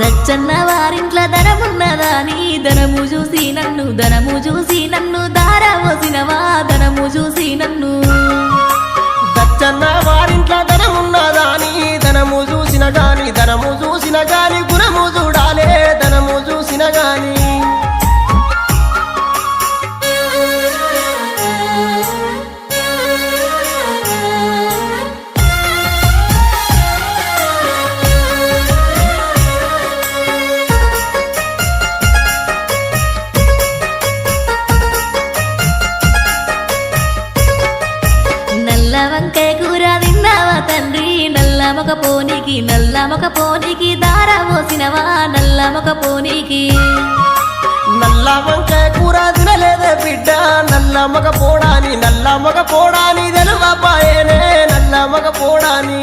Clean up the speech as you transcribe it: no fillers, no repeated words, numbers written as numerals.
దచ్చన్న వారింట్ల ధనమున్నదాని ధనము చూసి నన్ను దారవోసినవా ధనము చూసి నన్ను దచ్చన్న వారింట్ల ధనమున్నదాని ధనము చూసిన గాని గుణము చూడాలే ధనము చూసిన గాని నల్ల వంకాయ కూర తిన్నావా తండ్రి నల్ల మొక పోనీకి దారవోసినవా నల్ల మొక పోనీకి నల్ల వంకాయ కూర తినలేదే బిడ్డ నల్ల మగ పోడాని తెలువపాయనే నల్ల మగ పోడాని